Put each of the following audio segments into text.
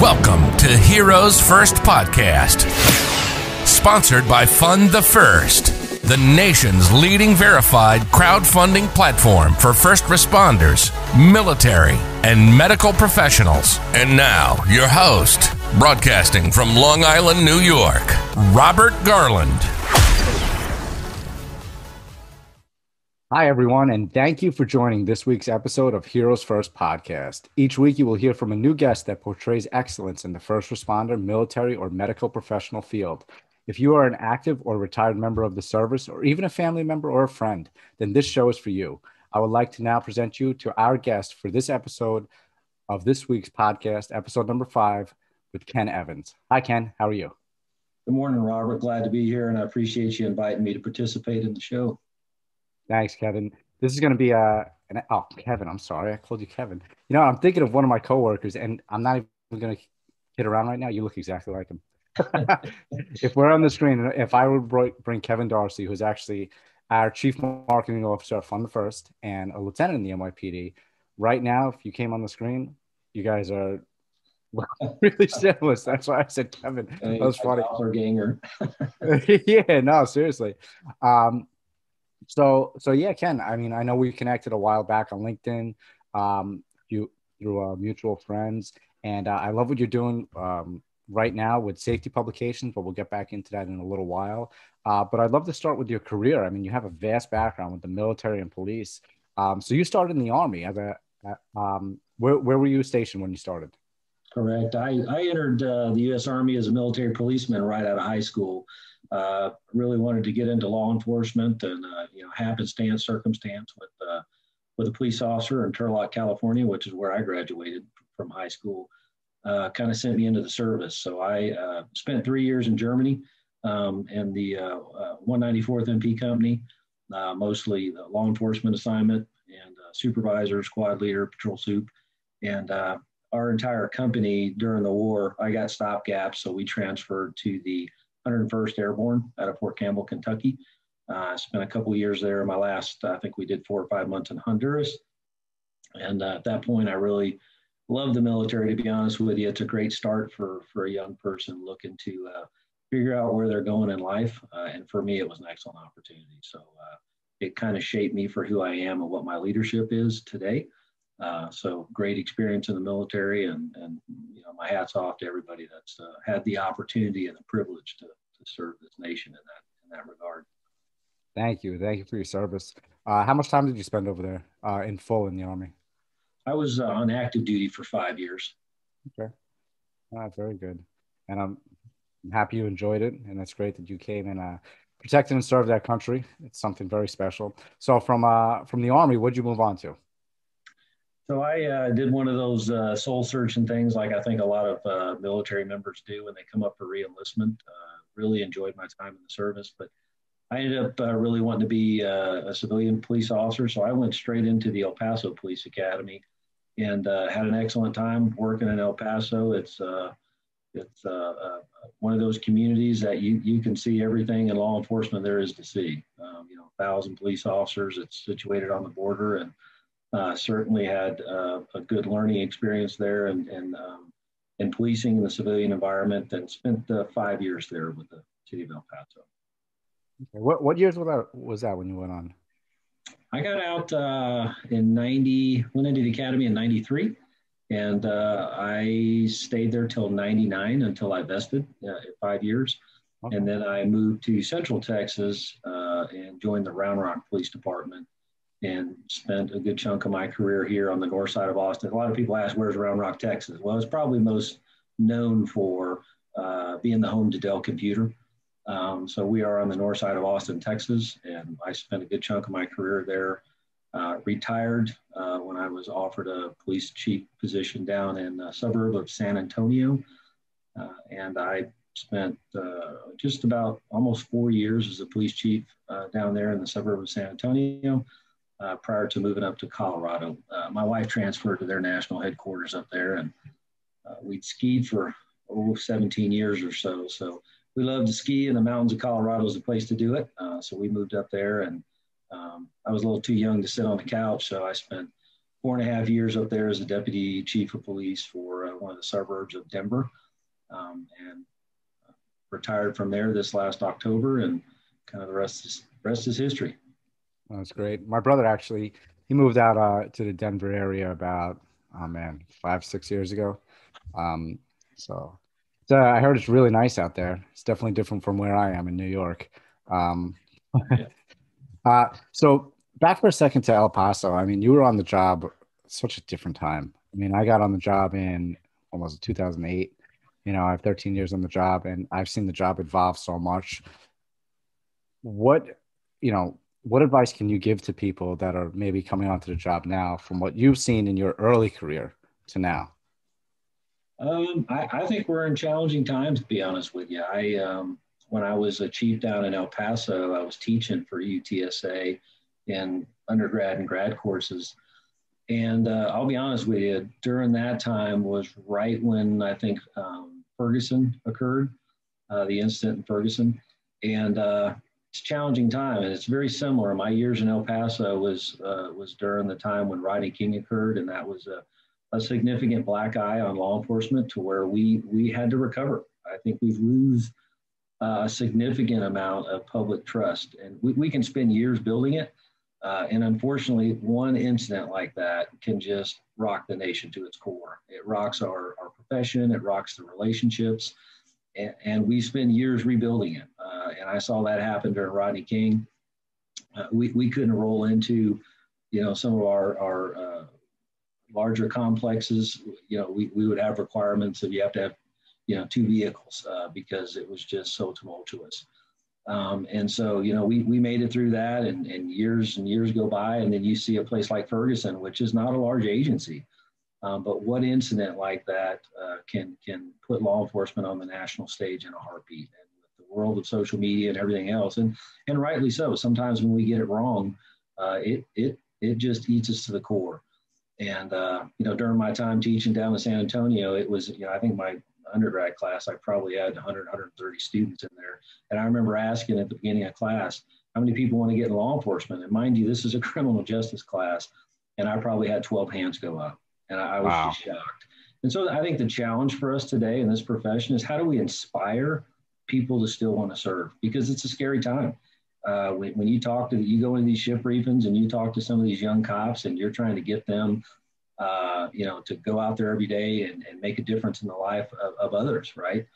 Welcome to Heroes First Podcast, sponsored by Fund the First, the nation's leading verified crowdfunding platform for first responders, military, and medical professionals. And now, your host, broadcasting from Long Island, New York, Robert Garland. Hi, everyone, and thank you for joining this week's episode of Heroes First Podcast. Each week, you will hear from a new guest that portrays excellence in the first responder, military, or medical professional field. If you are an active or retired member of the service, or even a family member or a friend, then this show is for you. I would like to now present you to our guest for this episode of this week's podcast, episode number 5, with Ken Evans. Hi, Ken. How are you? Good morning, Robert. Glad to be here, and I appreciate you inviting me to participate in the show. Thanks, Kevin. This is going to be Kevin, I'm sorry. I called you Kevin. You know, I'm thinking of one of my coworkers, and I'm not even going to kid around right now. You look exactly like him. If we're on the screen, if I would bring Kevin Darcy, who's actually our chief marketing officer at Fund the First and a lieutenant in the NYPD, right now, if you came on the screen, you guys are really similar. That's why I said Kevin. That was funny. Ganger. Yeah, no, seriously. So yeah, Ken, I mean, I know we connected a while back on LinkedIn, through mutual friends, and I love what you're doing right now with safety publications, but we'll get back into that in a little while. But I'd love to start with your career. I mean, you have a vast background with the military and police. So you started in the Army where were you stationed when you started? Correct. I entered the U.S. Army as a military policeman right out of high school. Really wanted to get into law enforcement, and happenstance, circumstance with a police officer in Turlock, California, which is where I graduated from high school, kind of sent me into the service. So I spent 3 years in Germany in the 194th MP Company, mostly the law enforcement assignment and supervisor, squad leader, patrol soup, and our entire company during the war, I got stopgap, so we transferred to the 101st Airborne out of Fort Campbell, Kentucky. I spent a couple of years there. My last, I think we did 4 or 5 months in Honduras. And at that point, I really loved the military, to be honest with you. It's a great start for a young person looking to figure out where they're going in life. And for me, it was an excellent opportunity. So it kind of shaped me for who I am and what my leadership is today. So great experience in the military, and my hat's off to everybody that's had the opportunity and the privilege to serve this nation in that regard. Thank you for your service. How much time did you spend over there in full in the Army? I was on active duty for 5 years. Okay, very good, and I'm happy you enjoyed it, and it's great that you came and protected and served that country. It's something very special. So from the Army, what'd you move on to? So I did one of those soul searching things, like I think a lot of military members do when they come up for reenlistment. Really enjoyed my time in the service, but I ended up really wanting to be a civilian police officer. So I went straight into the El Paso Police Academy and had an excellent time working in El Paso. It's one of those communities that you can see everything in law enforcement there is to see. 1,000 police officers. It's situated on the border, and certainly had a good learning experience there in policing in the civilian environment, and spent 5 years there with the city of El Paso. Okay. What years was that when you went on? I got out in 90, went into the academy in 93, and I stayed there till 99 until I vested 5 years. Okay. And then I moved to Central Texas and joined the Round Rock Police Department, and spent a good chunk of my career here on the north side of Austin. A lot of people ask, where's Round Rock, Texas? Well, it's probably most known for being the home to Dell Computer. So we are on the north side of Austin, Texas, and I spent a good chunk of my career there. Retired when I was offered a police chief position down in the suburb of San Antonio. And I spent just about almost 4 years as a police chief down there in the suburb of San Antonio. Prior to moving up to Colorado. My wife transferred to their national headquarters up there, and we'd skied for 17 years or so. So we love to ski, and the mountains of Colorado is the place to do it. So we moved up there, and I was a little too young to sit on the couch. So I spent 4.5 years up there as a deputy chief of police for one of the suburbs of Denver, and retired from there this last October, and kind of the rest is history. That's great. My brother actually, he moved out to the Denver area about, 5, 6 years ago. Um, so I heard it's really nice out there. It's definitely different from where I am in New York. Um, so back for a second to El Paso. I mean, you were on the job such a different time. I mean, I got on the job in almost 2008. You know, I have 13 years on the job, and I've seen the job evolve so much. What, what advice can you give to people that are maybe coming onto the job now from what you've seen in your early career to now? I think we're in challenging times, to be honest with you. When I was a chief down in El Paso, I was teaching for UTSA in undergrad and grad courses. And I'll be honest with you, during that time was right when I think Ferguson occurred, the incident in Ferguson. And it's a challenging time, and it's very similar. My years in El Paso was during the time when Rodney King occurred, and that was a significant black eye on law enforcement to where we had to recover. I think we've lose a significant amount of public trust, and we can spend years building it. And unfortunately, one incident like that can just rock the nation to its core. It rocks our profession, it rocks the relationships, and we spend years rebuilding it. And I saw that happen during Rodney King. We couldn't roll into, some of our larger complexes. We would have requirements that you have to have, 2 vehicles because it was just so tumultuous. And so, we made it through that, and years go by, and then you see a place like Ferguson, which is not a large agency. But what incident like that can put law enforcement on the national stage in a heartbeat? And with the world of social media and everything else, and rightly so. Sometimes when we get it wrong, it just eats us to the core. And during my time teaching down in San Antonio, it was I think my undergrad class, I probably had 100, 130 students in there. And I remember asking at the beginning of class, how many people want to get in law enforcement? And mind you, this is a criminal justice class. And I probably had 12 hands go up. And I was just shocked. And so I think the challenge for us today in this profession is how do we inspire people to still want to serve? Because it's a scary time. When you you go into these shift briefings and you talk to some of these young cops and you're trying to get them to go out there every day and make a difference in the life of others, right?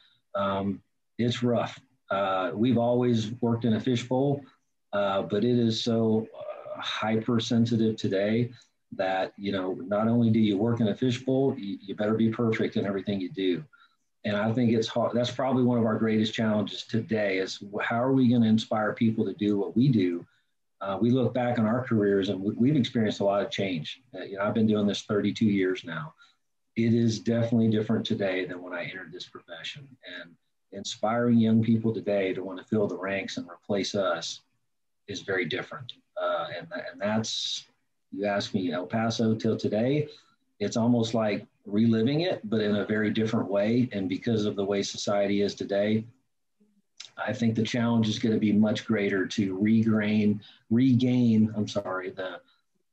It's rough. We've always worked in a fishbowl, but it is so hypersensitive today that, not only do you work in a fishbowl, you better be perfect in everything you do. And I think it's hard. That's probably one of our greatest challenges today is how are we going to inspire people to do what we do? We look back on our careers and we've experienced a lot of change. I've been doing this 32 years now. It is definitely different today than when I entered this profession. And inspiring young people today to want to fill the ranks and replace us is very different. And that's, you ask me, El Paso till today, it's almost like reliving it, but in a very different way. And because of the way society is today, I think the challenge is going to be much greater to regain,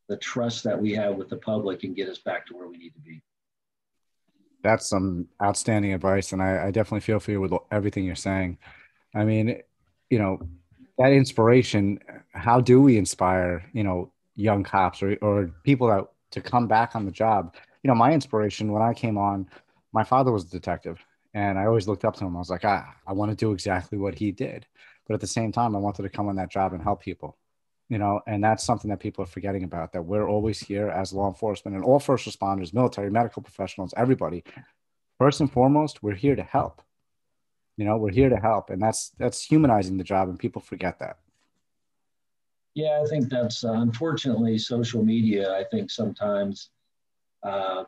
the trust that we have with the public and get us back to where we need to be. That's some outstanding advice. And I definitely feel for you with everything you're saying. I mean, that inspiration, how do we inspire, young cops or people to come back on the job? My inspiration when I came on, my father was a detective. And I always looked up to him. I was like, I want to do exactly what he did. But at the same time, I wanted to come on that job and help people, and that's something that people are forgetting about, that we're always here as law enforcement and all first responders, military, medical professionals, everybody. First and foremost, we're here to help. We're here to help. And that's humanizing the job. And people forget that. Yeah, I think that's unfortunately social media. I think sometimes, the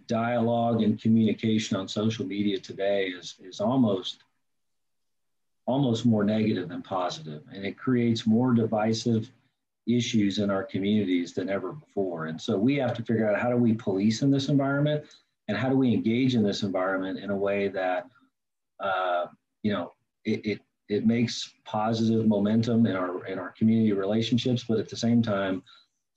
dialogue and communication on social media today is almost more negative than positive, and it creates more divisive issues in our communities than ever before. And so we have to figure out how do we police in this environment, and how do we engage in this environment in a way that it makes positive momentum in our community relationships, but at the same time,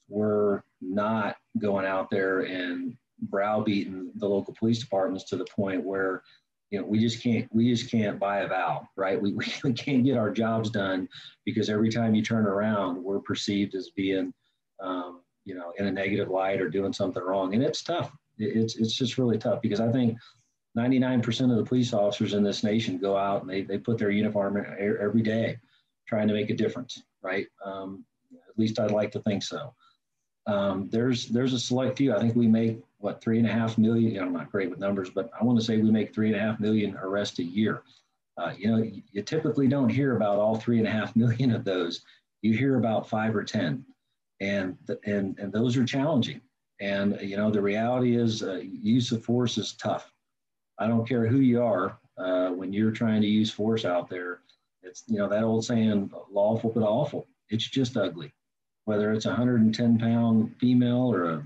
we're not going out there and browbeaten the local police departments to the point where, we just can't buy a vowel, right? We can't get our jobs done because every time you turn around, we're perceived as being, in a negative light or doing something wrong. And it's tough. It's just really tough because I think 99% of the police officers in this nation go out and they put their uniform every day trying to make a difference, right? At least I'd like to think so. There's a select few. I think we make 3.5 million. I'm not great with numbers, but I want to say we make 3.5 million arrests a year. You typically don't hear about all 3.5 million of those. You hear about 5 or 10, and those are challenging. And the reality is, use of force is tough. I don't care who you are. When you're trying to use force out there, it's that old saying, lawful but awful. It's just ugly. Whether it's a 110-pound female or a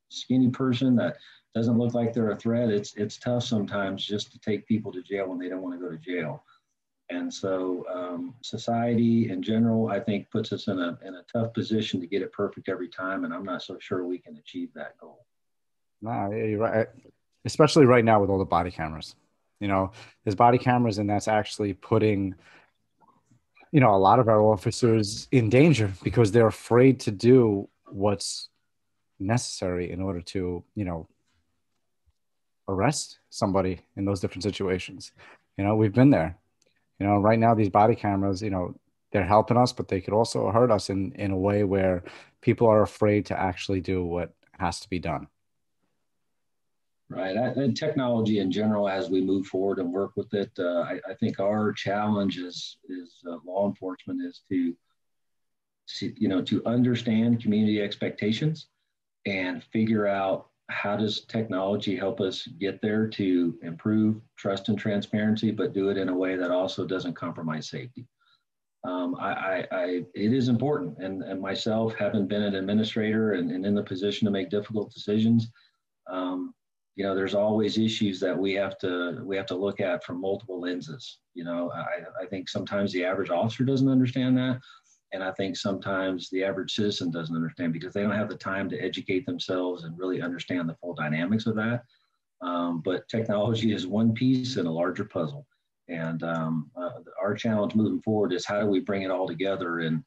skinny person that doesn't look like they're a threat, it's tough sometimes just to take people to jail when they don't want to go to jail. And so society in general, I think, puts us in a tough position to get it perfect every time, and I'm not so sure we can achieve that goal. No, you're right. Especially right now with all the body cameras. There's body cameras, and that's actually putting a lot of our officers in danger because they're afraid to do what's necessary in order to, arrest somebody in those different situations. We've been there. Right now, these body cameras, they're helping us, but they could also hurt us in a way where people are afraid to actually do what has to be done. Right. And technology in general, as we move forward and work with it, I think our challenge is law enforcement is to understand community expectations and figure out how does technology help us get there to improve trust and transparency, but do it in a way that also doesn't compromise safety. It is important, and myself, having been an administrator and in the position to make difficult decisions, there's always issues that we have to look at from multiple lenses. I think sometimes the average officer doesn't understand that. And I think sometimes the average citizen doesn't understand because they don't have the time to educate themselves and really understand the full dynamics of that. But technology is one piece in a larger puzzle. And our challenge moving forward is how do we bring it all together and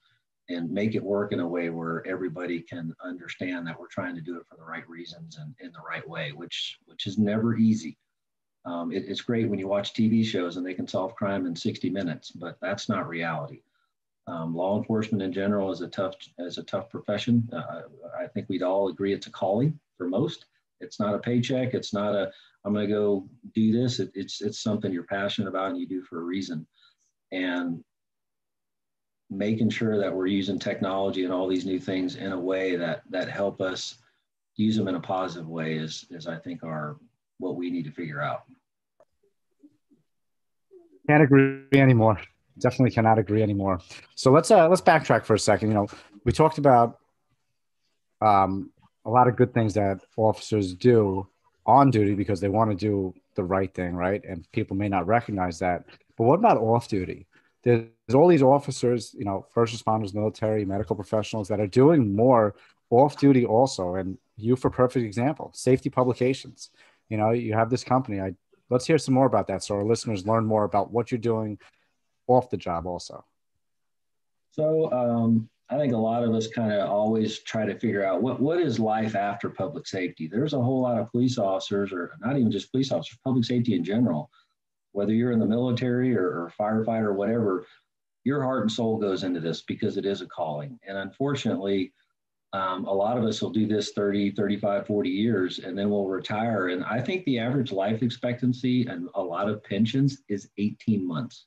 make it work in a way where everybody can understand that we're trying to do it for the right reasons and in the right way, which is never easy. It's great when you watch TV shows and they can solve crime in 60 minutes, but that's not reality. Law enforcement in general is a tough profession. I think we'd all agree it's a calling for most. It's not a paycheck. It's not I'm going to go do this. It's something you're passionate about and you do for a reason. And making sure that we're using technology and all these new things in a way that help us use them in a positive way is I think what we need to figure out. Can't agree anymore. Definitely cannot agree anymore. So let's backtrack for a second. We talked about a lot of good things that officers do on duty because they want to do the right thing, right? And people may not recognize that. But what about off duty? There's all these officers, first responders, military, medical professionals that are doing more off duty also. And you, for perfect example, Safety Publications. You have this company. Let's hear some more about that so our listeners learn more about what you're doing off the job also. So I think a lot of us kind of always try to figure out what is life after public safety. There's a whole lot of police officers, or not even just police officers, public safety in general, whether you're in the military or firefighter or whatever, your heart and soul goes into this because it is a calling. And unfortunately, a lot of us will do this 30, 35, 40 years, and then we'll retire. And I think the average life expectancy and a lot of pensions is 18 months.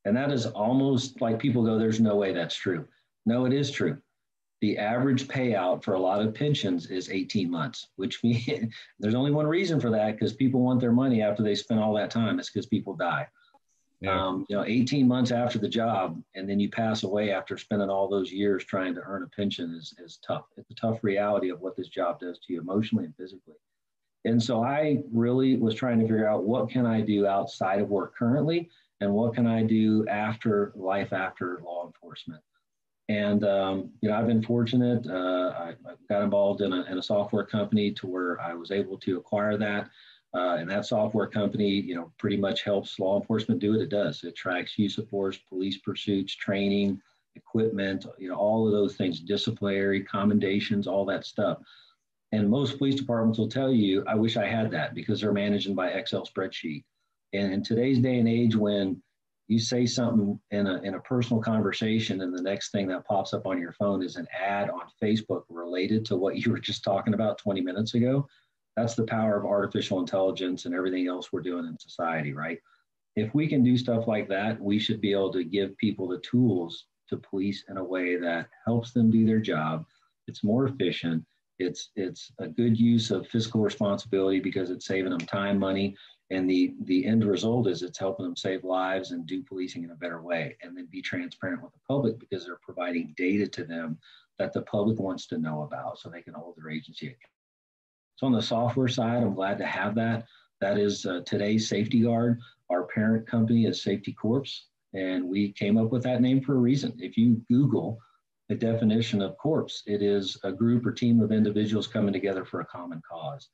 And that is almost like people go, there's no way that's true. No, it is true. The average payout for a lot of pensions is 18 months, which means there's only one reason for that, because people want their money after they spend all that time. It's because people die. Yeah. 18 months after the job, and then you pass away after spending all those years trying to earn a pension is tough. It's a tough reality of what this job does to you emotionally and physically. And so I really was trying to figure out what can I do outside of work currently, and what can I do after life after law enforcement. And I've been fortunate. I got involved in a software company to where I was able to acquire that. And that software company, pretty much helps law enforcement do what it does. It tracks use of force, police pursuits, training, equipment, all of those things, disciplinary, commendations, all that stuff. And most police departments will tell you, I wish I had that, because they're managing by Excel spreadsheet. And in today's day and age, when you say something in a personal conversation and the next thing that pops up on your phone is an ad on Facebook related to what you were just talking about 20 minutes ago, that's the power of artificial intelligence and everything else we're doing in society, right? If we can do stuff like that, we should be able to give people the tools to police in a way that helps them do their job. It's more efficient. It's a good use of fiscal responsibility because it's saving them time, money, and the end result is it's helping them save lives and do policing in a better way, and then be transparent with the public because they're providing data to them that the public wants to know about so they can hold their agency accountable. So on the software side, I'm glad to have that. That is today's Safety Guard. Our parent company is Safety Corps, and we came up with that name for a reason. If you Google the definition of corps, it is a group or team of individuals coming together for a common cause,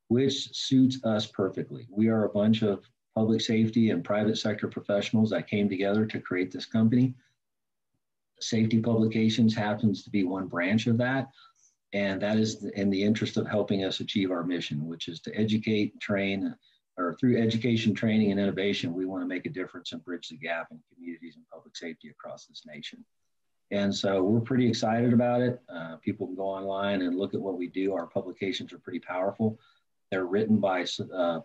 which suits us perfectly. We are a bunch of public safety and private sector professionals that came together to create this company. Safety Publications happens to be one branch of that. And that is in the interest of helping us achieve our mission, which is to educate, train, or through education, training, and innovation, we want to make a difference and bridge the gap in communities and public safety across this nation. And so we're pretty excited about it. People can go online and look at what we do. Our publications are pretty powerful. They're written by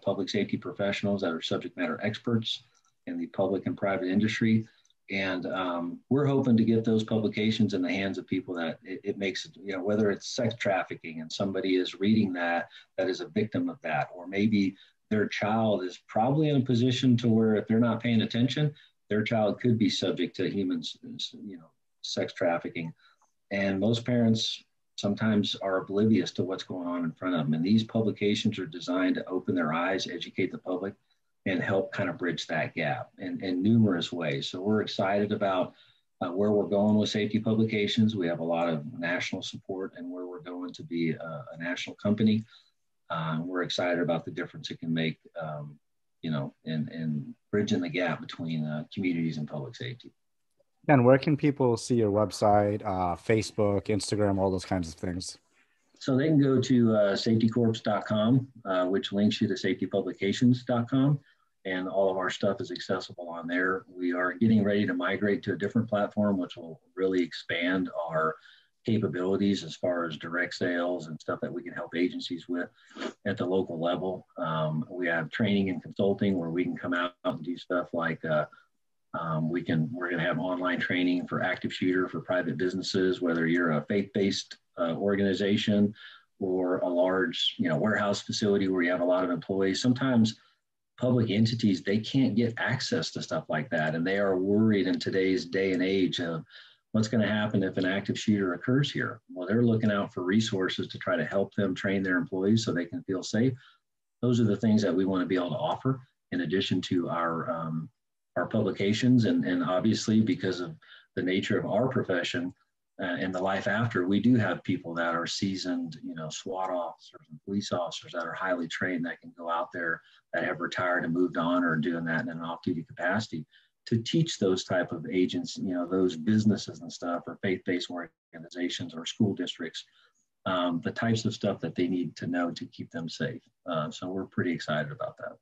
public safety professionals that are subject matter experts in the public and private industry. And we're hoping to get those publications in the hands of people that it makes, whether it's sex trafficking and somebody is reading that is a victim of that, or maybe their child is probably in a position to where if they're not paying attention, their child could be subject to humans, sex trafficking. And most parents sometimes are oblivious to what's going on in front of them. And these publications are designed to open their eyes, educate the public, and help kind of bridge that gap in numerous ways. So we're excited about where we're going with Safety Publications. We have a lot of national support and where we're going to be a national company. We're excited about the difference it can make, in bridging the gap between communities and public safety. And where can people see your website, Facebook, Instagram, all those kinds of things? So they can go to safetycorps.com, which links you to safetypublications.com. And all of our stuff is accessible on there. We are getting ready to migrate to a different platform, which will really expand our capabilities as far as direct sales and stuff that we can help agencies with at the local level. We have training and consulting where we can come out and do stuff like we're going to have online training for active shooter for private businesses, whether you're a faith-based organization or a large, warehouse facility where you have a lot of employees. Sometimes public entities, they can't get access to stuff like that. And they are worried in today's day and age of what's going to happen if an active shooter occurs here. Well, they're looking out for resources to try to help them train their employees so they can feel safe. Those are the things that we want to be able to offer in addition to our publications. And obviously, because of the nature of our profession and the life after, we do have people that are seasoned, SWAT officers and police officers that are highly trained that can go out there that have retired and moved on or doing that in an off-duty capacity to teach those type of agents, those businesses and stuff or faith-based organizations or school districts, the types of stuff that they need to know to keep them safe. So we're pretty excited about that.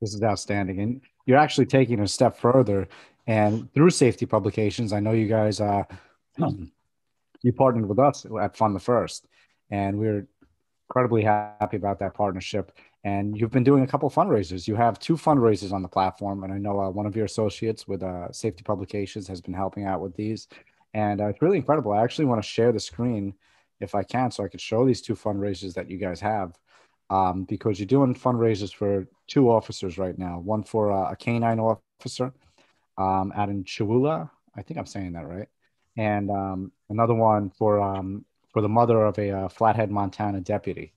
This is outstanding. And you're actually taking a step further. And through Safety Publications, I know you guys, you partnered with us at Fund the First. And we're incredibly happy about that partnership. And you've been doing a couple of fundraisers. You have 2 fundraisers on the platform. And I know one of your associates with Safety Publications has been helping out with these. And it's really incredible. I actually want to share the screen if I can, so I could show these 2 fundraisers that you guys have. Because you're doing fundraisers for 2 officers right now. One for a canine officer out in Chihuahua. I think I'm saying that right. And another one for the mother of a Flathead, Montana deputy.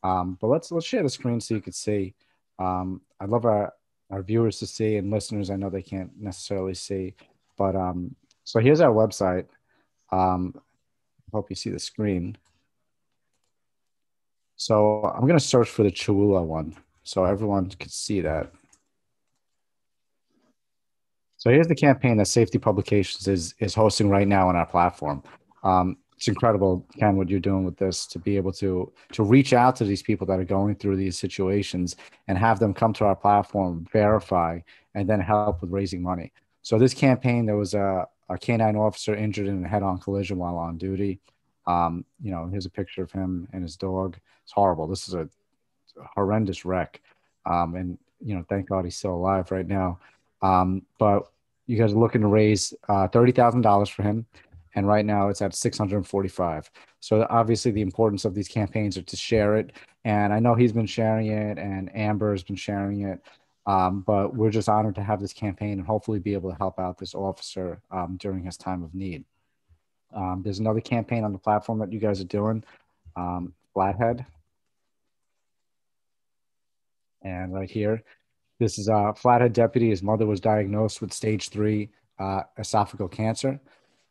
But let's share the screen so you could see. I'd love our viewers to see and listeners. I know they can't necessarily see. But so here's our website. Hope you see the screen. So I'm going to search for the Cholula one so everyone can see that. So here's the campaign that Safety Publications is hosting right now on our platform. It's incredible, Ken, what you're doing with this to be able to reach out to these people that are going through these situations and have them come to our platform, verify, and then help with raising money. So this campaign, there was a canine officer injured in a head-on collision while on duty. Here's a picture of him and his dog. It's horrible. This is a horrendous wreck. And thank God he's still alive right now. But you guys are looking to raise $30,000 for him. And right now it's at 645. So obviously the importance of these campaigns are to share it. And I know he's been sharing it and Amber has been sharing it. But we're just honored to have this campaign and hopefully be able to help out this officer during his time of need. There's another campaign on the platform that you guys are doing, Flathead. And right here, this is a Flathead deputy. His mother was diagnosed with stage 3 esophageal cancer.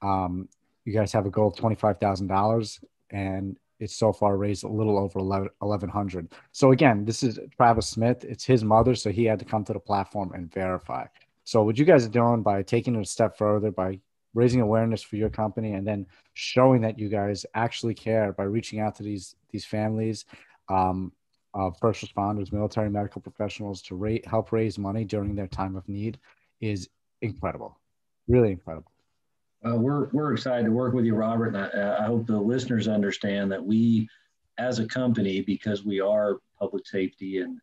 You guys have a goal of $25,000 and it's so far raised a little over 1,100. So again, this is Travis Smith. It's his mother. So he had to come to the platform and verify. So what you guys are doing by taking it a step further, by raising awareness for your company and then showing that you guys actually care by reaching out to these families, of first responders, military, medical professionals to help raise money during their time of need is incredible. Really incredible. We're excited to work with you, Robert. And I hope the listeners understand that we, as a company, because we are public safety and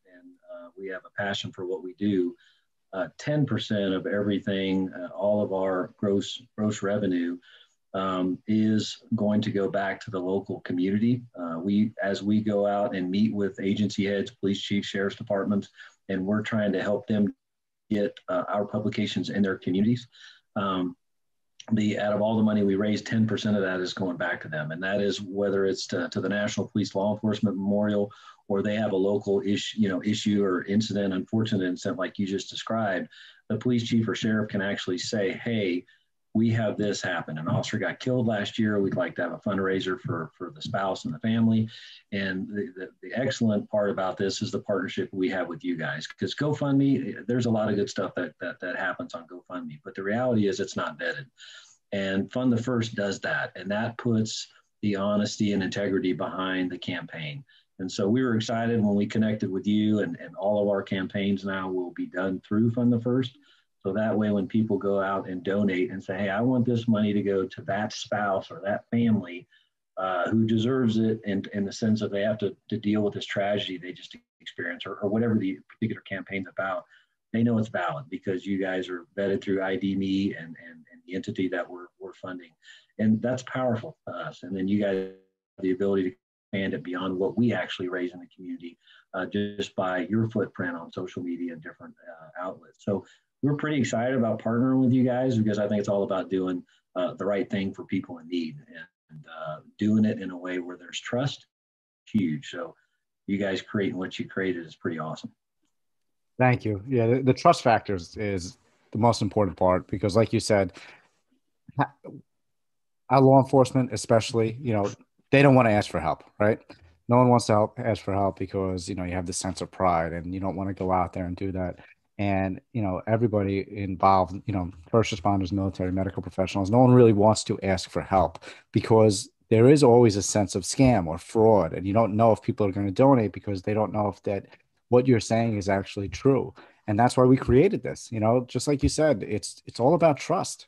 we have a passion for what we do, 10% of everything, all of our gross revenue is going to go back to the local community. As we go out and meet with agency heads, police chiefs, sheriff's departments, and we're trying to help them get our publications in their communities. Out of all the money we raise, 10% of that is going back to them. And that is whether it's to the National Police Law Enforcement Memorial, or they have a local issue or incident, unfortunate incident like you just described, the police chief or sheriff can actually say, hey, we have this happen. An officer got killed last year. We'd like to have a fundraiser for the spouse and the family. And the excellent part about this is the partnership we have with you guys. Because GoFundMe, there's a lot of good stuff that happens on GoFundMe. But the reality is it's not vetted. And Fund the First does that. And that puts the honesty and integrity behind the campaign. And so we were excited when we connected with you, and all of our campaigns now will be done through Fund the First. So that way, when people go out and donate and say, hey, I want this money to go to that spouse or that family who deserves it in the sense that they have to deal with this tragedy they just experienced, or whatever the particular campaign's about, they know it's valid because you guys are vetted through ID.me and the entity that we're funding. And that's powerful to us. And then you guys have the ability to expand it beyond what we actually raise in the community just by your footprint on social media and different outlets. So we're pretty excited about partnering with you guys because I think it's all about doing the right thing for people in need and doing it in a way where there's trust. Huge. So you guys creating what you created is pretty awesome. Thank you. Yeah, the trust factors is the most important part because, like you said, our law enforcement, especially, they don't want to ask for help, right? No one wants to ask for help because, you have this sense of pride and you don't want to go out there and do that. And, everybody involved, first responders, military, medical professionals, no one really wants to ask for help because there is always a sense of scam or fraud. And you don't know if people are going to donate because they don't know if that what you're saying is actually true. And that's why we created this, just like you said, it's all about trust.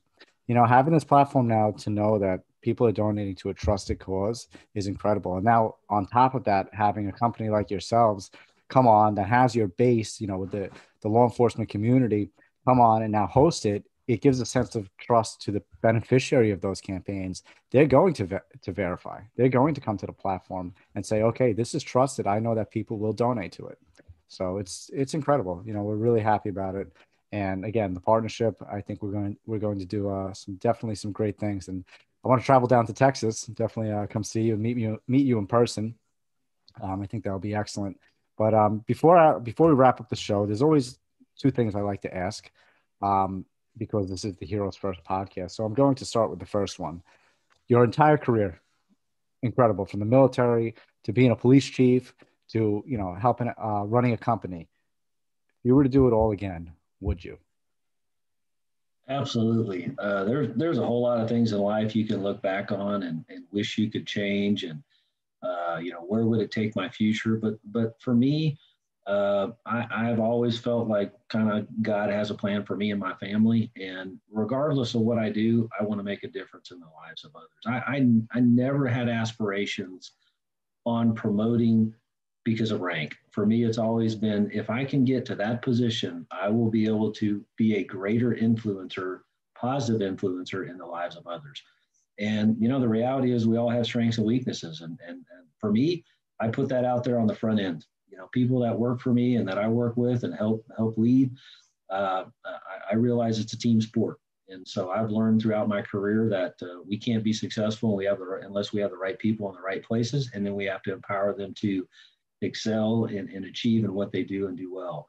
Having this platform now to know that people are donating to a trusted cause is incredible. And now on top of that, having a company like yourselves come on that has your base, with the law enforcement community come on and now host it, it gives a sense of trust to the beneficiary of those campaigns. They're going to verify. They're going to come to the platform and say, okay, this is trusted. I know that people will donate to it. So it's incredible. We're really happy about it. And again, the partnership, I think we're going to do definitely some great things. And I want to travel down to Texas, definitely come see you and meet you in person. I think that'll be excellent. But before we wrap up the show, there's always two things I like to ask. because this is the Heroes First podcast. So I'm going to start with the first one. Your entire career, incredible, from the military to being a police chief to, helping, running a company. If you were to do it all again, would you? Absolutely. There's a whole lot of things in life you can look back on and wish you could change, and where would it take my future? But for me, I've always felt like kind of God has a plan for me and my family, and regardless of what I do, I want to make a difference in the lives of others. I never had aspirations on promoting because of rank. For me, it's always been, if I can get to that position, I will be able to be a greater influencer, positive influencer in the lives of others. And, the reality is we all have strengths and weaknesses. And for me, I put that out there on the front end. People that work for me and that I work with and help lead, I realize it's a team sport. And so I've learned throughout my career that we can't be successful unless we have the right people in the right places. And then we have to empower them to excel and achieve in what they do and do well.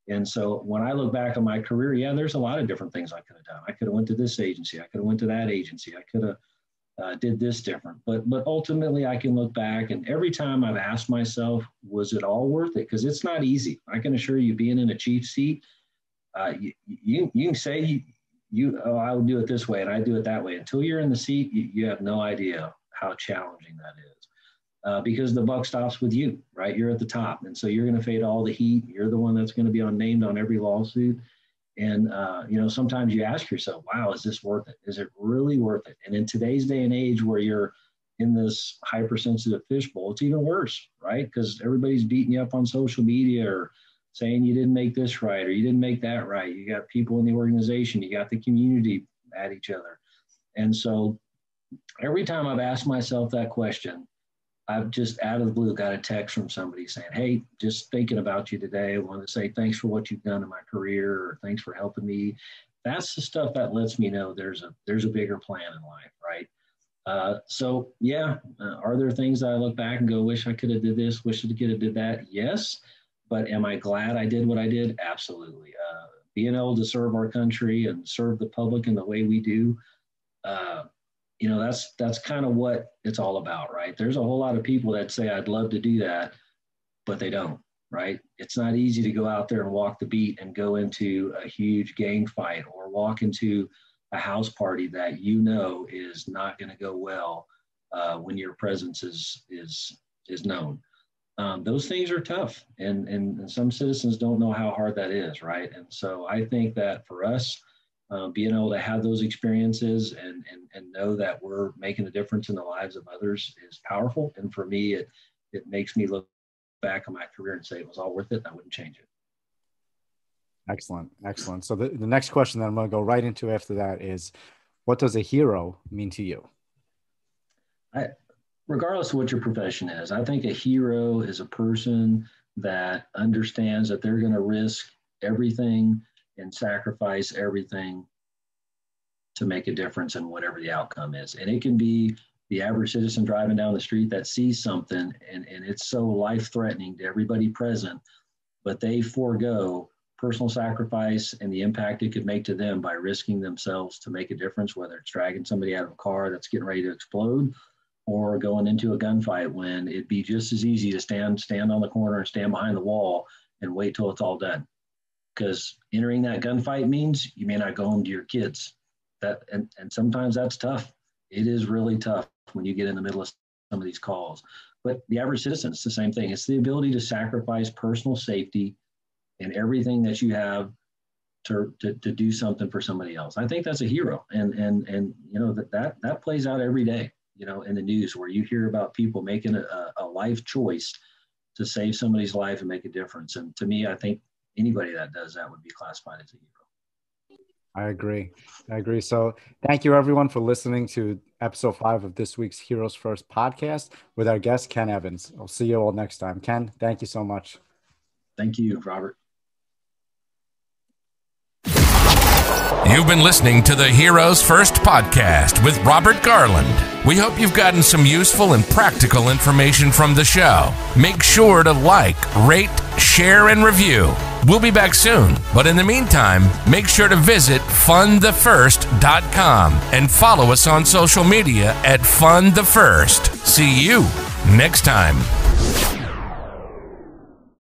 And so when I look back on my career, there's a lot of different things I could have done. I could have went to this agency. I could have went to that agency. I could have did this different. But ultimately, I can look back, and every time I've asked myself, was it all worth it? Because it's not easy. I can assure you, being in a chief seat, you can say I would do it this way and I do it that way. Until you're in the seat, you have no idea how challenging that is. Because the buck stops with you, right? You're at the top. And so you're going to fade all the heat. You're the one that's going to be named on every lawsuit. And, sometimes you ask yourself, wow, is this worth it? Is it really worth it? And in today's day and age where you're in this hypersensitive fishbowl, it's even worse, right? Because everybody's beating you up on social media or saying you didn't make this right or you didn't make that right. You got people in the organization, you got the community at each other. And so every time I've asked myself that question, I've just out of the blue got a text from somebody saying, hey, just thinking about you today. I want to say thanks for what you've done in my career, or thanks for helping me. That's the stuff that lets me know there's a bigger plan in life, right? Are there things that I look back and go, wish I could have did this, wish I could have did that? Yes. But am I glad I did what I did? Absolutely. Being able to serve our country and serve the public in the way we do, that's kind of what it's all about, right? There's a whole lot of people that say, I'd love to do that, but they don't, right? It's not easy to go out there and walk the beat and go into a huge gang fight or walk into a house party that is not going to go well when your presence is known. Those things are tough, and some citizens don't know how hard that is, right? And so I think that for us, being able to have those experiences and know that we're making a difference in the lives of others is powerful. And for me, it makes me look back on my career and say it was all worth it. I wouldn't change it. Excellent. So the next question that I'm going to go right into after that is, what does a hero mean to you? Regardless of what your profession is, I think a hero is a person that understands that they're going to risk everything and sacrifice everything to make a difference in whatever the outcome is. And it can be the average citizen driving down the street that sees something and it's so life-threatening to everybody present, but they forego personal sacrifice and the impact it could make to them by risking themselves to make a difference, whether it's dragging somebody out of a car that's getting ready to explode or going into a gunfight when it'd be just as easy to stand on the corner and stand behind the wall and wait till it's all done. Because entering that gunfight means you may not go home to your kids. And sometimes that's tough. It is really tough when you get in the middle of some of these calls. But the average citizen, it's the same thing. It's the ability to sacrifice personal safety and everything that you have to do something for somebody else. I think that's a hero. And that plays out every day, in the news, where you hear about people making a life choice to save somebody's life and make a difference. And to me, I think anybody that does that would be classified as a hero. I agree. So thank you, everyone, for listening to episode 5 of this week's Heroes First podcast with our guest, Ken Evans. I'll see you all next time. Ken, thank you so much. Thank you, Robert. You've been listening to the Heroes First podcast with Robert Garland. We hope you've gotten some useful and practical information from the show. Make sure to like, rate, share, and review. We'll be back soon, but in the meantime, make sure to visit fundthefirst.com and follow us on social media at fundthefirst. See you next time.